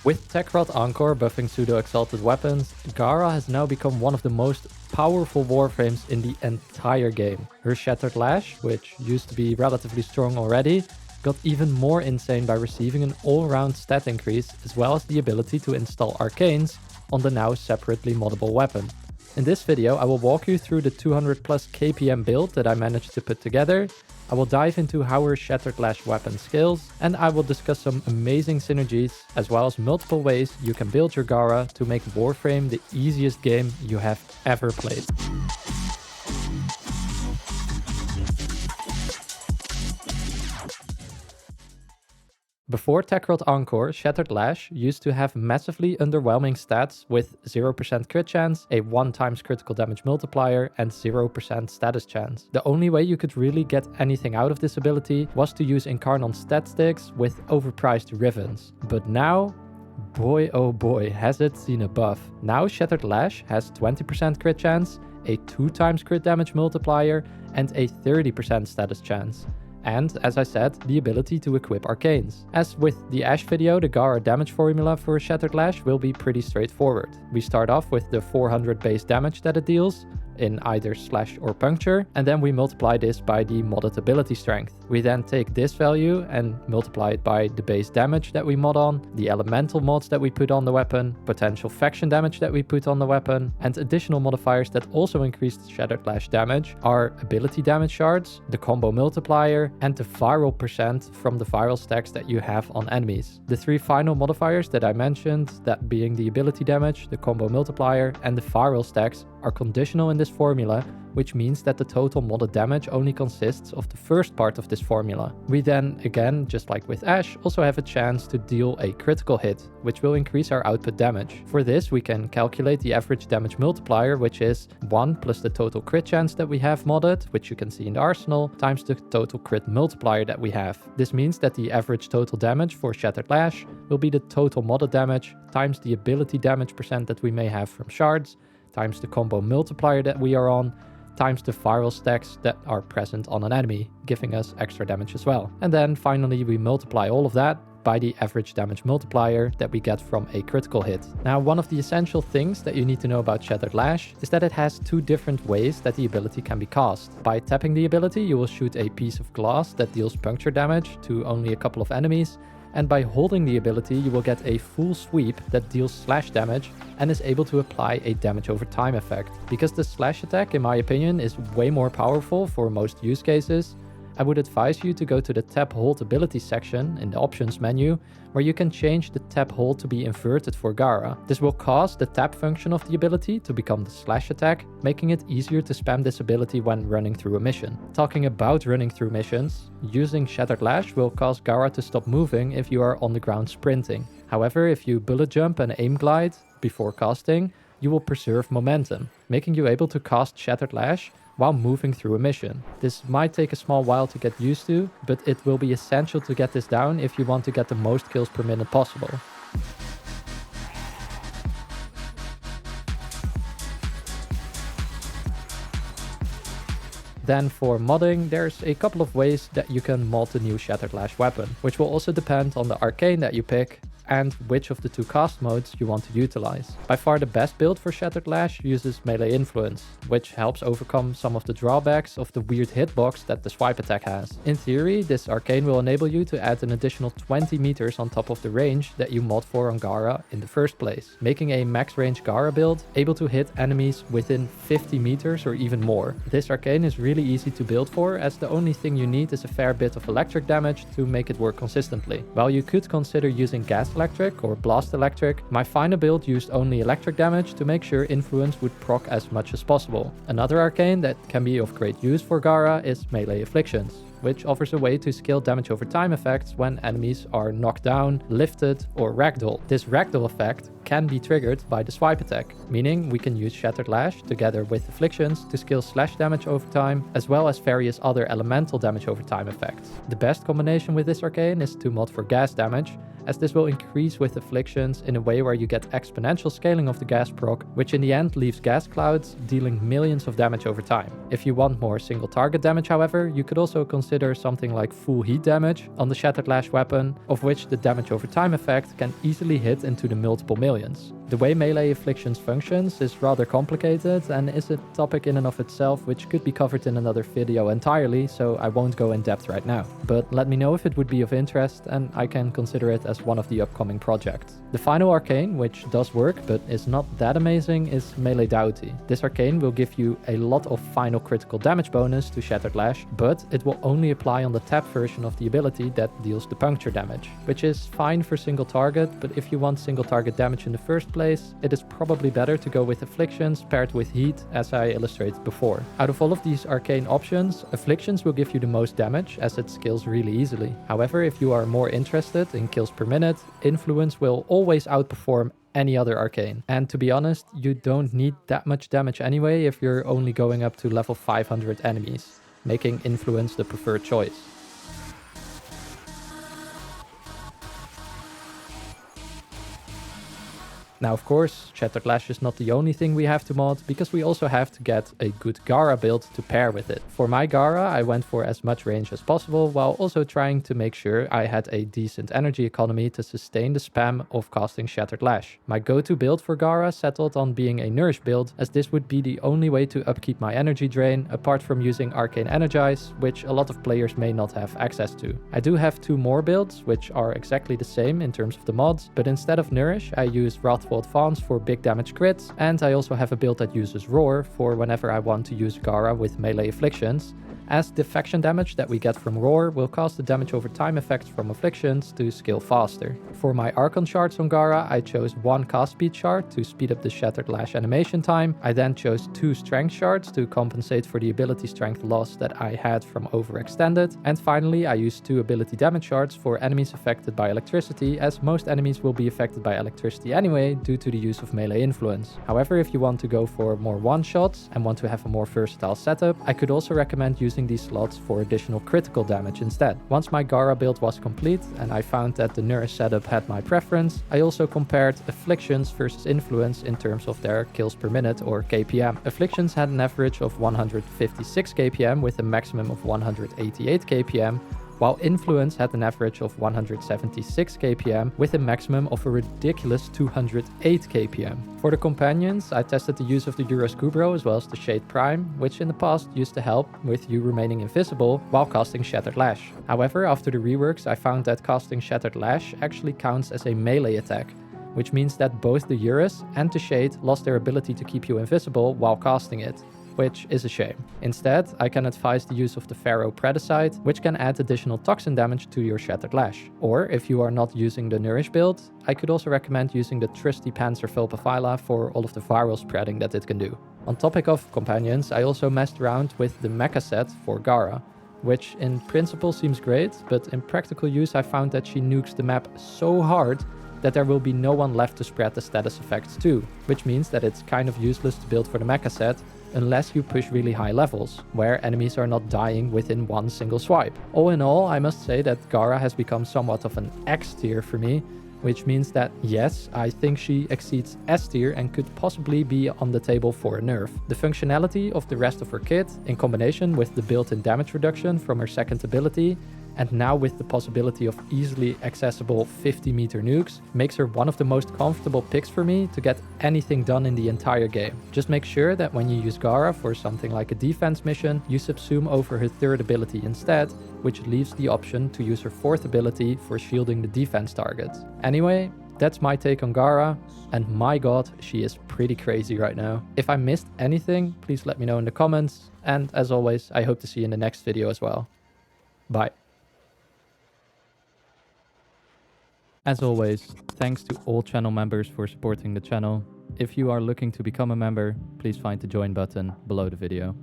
With Techrot Encore buffing pseudo exalted weapons, Gara has now become one of the most powerful Warframes in the entire game. Her Shattered Lash, which used to be relatively strong already, got even more insane by receiving an all-round stat increase as well as the ability to install arcanes on the now separately moddable weapon. In this video I will walk you through the 200 plus KPM build that I managed to put together. I will dive into how her Shattered Lash weapon scales, and I will discuss some amazing synergies as well as multiple ways you can build your Gara to make Warframe the easiest game you have ever played. Before Techrot Encore, Shattered Lash used to have massively underwhelming stats with 0% crit chance, a 1x critical damage multiplier, and 0% status chance. The only way you could really get anything out of this ability was to use Incarnon stat sticks with overpriced Rivens. But now, boy oh boy, has it seen a buff. Now Shattered Lash has 20% crit chance, a 2x crit damage multiplier, and a 30% status chance. And, as I said, the ability to equip arcanes. As with the Ashe video, the Gara damage formula for Shattered Lash will be pretty straightforward. We start off with the 400 base damage that it deals, in either slash or puncture, and then we multiply this by the modded ability strength. We then take this value and multiply it by the base damage that we mod on, the elemental mods that we put on the weapon, potential faction damage that we put on the weapon, and additional modifiers that also increase Shattered Lash damage are ability damage shards, the combo multiplier, and the viral percent from the viral stacks that you have on enemies. The three final modifiers that I mentioned, that being the ability damage, the combo multiplier, and the viral stacks, are conditional in this formula, which means that the total modded damage only consists of the first part of this formula. We then, again, just like with Ashe, also have a chance to deal a critical hit, which will increase our output damage. For this, we can calculate the average damage multiplier, which is 1 plus the total crit chance that we have modded, which you can see in the arsenal, times the total crit multiplier that we have. This means that the average total damage for Shattered Lash will be the total modded damage times the ability damage percent that we may have from shards, times the combo multiplier that we are on, times the viral stacks that are present on an enemy, giving us extra damage as well. And then finally we multiply all of that by the average damage multiplier that we get from a critical hit. Now, one of the essential things that you need to know about Shattered Lash is that it has two different ways that the ability can be cast. By tapping the ability, you will shoot a piece of glass that deals puncture damage to only a couple of enemies, and by holding the ability you will get a full sweep that deals slash damage and is able to apply a damage over time effect. Because the slash attack, in my opinion, is way more powerful for most use cases, I would advise you to go to the tap hold ability section in the options menu, where you can change the tap hold to be inverted for Gara. This will cause the tap function of the ability to become the slash attack, making it easier to spam this ability when running through a mission. Talking about running through missions, using Shattered Lash will cause Gara to stop moving if you are on the ground sprinting. However, if you bullet jump and aim glide before casting, you will preserve momentum, making you able to cast Shattered Lash while moving through a mission. This might take a small while to get used to, but it will be essential to get this down if you want to get the most kills per minute possible. Then for modding, there's a couple of ways that you can mod the new Shattered Lash weapon, which will also depend on the arcane that you pick and which of the two cast modes you want to utilize. By far the best build for Shattered Lash uses Melee Influence, which helps overcome some of the drawbacks of the weird hitbox that the swipe attack has. In theory, this arcane will enable you to add an additional 20 meters on top of the range that you mod for on Gara in the first place, making a max range Gara build able to hit enemies within 50 meters or even more. This arcane is really easy to build for, as the only thing you need is a fair bit of electric damage to make it work consistently. While you could consider using gas electric or blast electric, my final build used only electric damage to make sure influence would proc as much as possible. Another arcane that can be of great use for Gara is Melee Afflictions, which offers a way to scale damage over time effects when enemies are knocked down, lifted, or ragdolled. This ragdoll effect can be triggered by the swipe attack, meaning we can use Shattered Lash together with Afflictions to scale slash damage over time, as well as various other elemental damage over time effects. The best combination with this arcane is to mod for gas damage, as this will increase with Afflictions in a way where you get exponential scaling of the gas proc, which in the end leaves gas clouds dealing millions of damage over time. If you want more single target damage, however, you could also consider something like full heat damage on the Shattered Lash weapon, of which the damage over time effect can easily hit into the multiple millions. The way Melee Afflictions functions is rather complicated and is a topic in and of itself which could be covered in another video entirely, so I won't go in depth right now. But let me know if it would be of interest and I can consider it as one of the upcoming projects. The final arcane, which does work but is not that amazing, is Melee Doughty. This arcane will give you a lot of final critical damage bonus to Shattered Lash, but it will only apply on the tap version of the ability that deals the puncture damage, which is fine for single target, but if you want single target damage in the first place, it is probably better to go with Afflictions paired with Heat, as I illustrated before. Out of all of these arcane options, Afflictions will give you the most damage as it scales really easily. However, if you are more interested in kills per minute, Influence will always outperform any other arcane. And to be honest, you don't need that much damage anyway if you're only going up to level 500 enemies, making Influence the preferred choice. Now, of course, Shattered Lash is not the only thing we have to mod, because we also have to get a good Gara build to pair with it. For my Gara, I went for as much range as possible, while also trying to make sure I had a decent energy economy to sustain the spam of casting Shattered Lash. My go-to build for Gara settled on being a Nourish build, as this would be the only way to upkeep my energy drain, apart from using Arcane Energize, which a lot of players may not have access to. I do have two more builds, which are exactly the same in terms of the mods, but instead of Nourish, I use Wrathful Advance for big damage crits, and I also have a build that uses Roar for whenever I want to use Gara with Melee Afflictions, as the faction damage that we get from Roar will cause the damage over time effects from Afflictions to scale faster. For my Archon Shards on Gara, I chose one cast speed shard to speed up the Shattered Lash animation time. I then chose two strength shards to compensate for the ability strength loss that I had from overextended. And finally, I used two ability damage shards for enemies affected by electricity, as most enemies will be affected by electricity anyway due to the use of melee influence. However, if you want to go for more one-shots and want to have a more versatile setup, I could also recommend using these slots for additional critical damage instead. Once my Gara build was complete and I found that the Nourish setup had my preference, I also compared Afflictions versus Influence in terms of their kills per minute, or KPM. Afflictions had an average of 156 KPM with a maximum of 188 KPM, while Influence had an average of 176 KPM with a maximum of a ridiculous 208 KPM. For the companions, I tested the use of the Euros Kubro as well as the Shade Prime, which in the past used to help with you remaining invisible while casting Shattered Lash. However, after the reworks, I found that casting Shattered Lash actually counts as a melee attack, which means that both the Eurus and the Shade lost their ability to keep you invisible while casting it, which is a shame. Instead, I can advise the use of the Pharaoh Predicite, which can add additional toxin damage to your Shattered Lash. Or, if you are not using the Nourish build, I could also recommend using the trusty Panzer Vulpaphyla for all of the viral spreading that it can do. On topic of companions, I also messed around with the Mecha set for Gara, which in principle seems great, but in practical use I found that she nukes the map so hard that there will be no one left to spread the status effects to, which means that it's kind of useless to build for the Mecha set unless you push really high levels, where enemies are not dying within one single swipe. All in all, I must say that Gara has become somewhat of an X tier for me, which means that yes, I think she exceeds S tier and could possibly be on the table for a nerf. The functionality of the rest of her kit, in combination with the built-in damage reduction from her second ability, and now with the possibility of easily accessible 50-meter nukes, makes her one of the most comfortable picks for me to get anything done in the entire game. Just make sure that when you use Gara for something like a defense mission, you subsume over her third ability instead, which leaves the option to use her fourth ability for shielding the defense targets. Anyway, that's my take on Gara, and my god, she is pretty crazy right now. If I missed anything, please let me know in the comments, and as always, I hope to see you in the next video as well. Bye. As always, thanks to all channel members for supporting the channel. If you are looking to become a member, please find the join button below the video.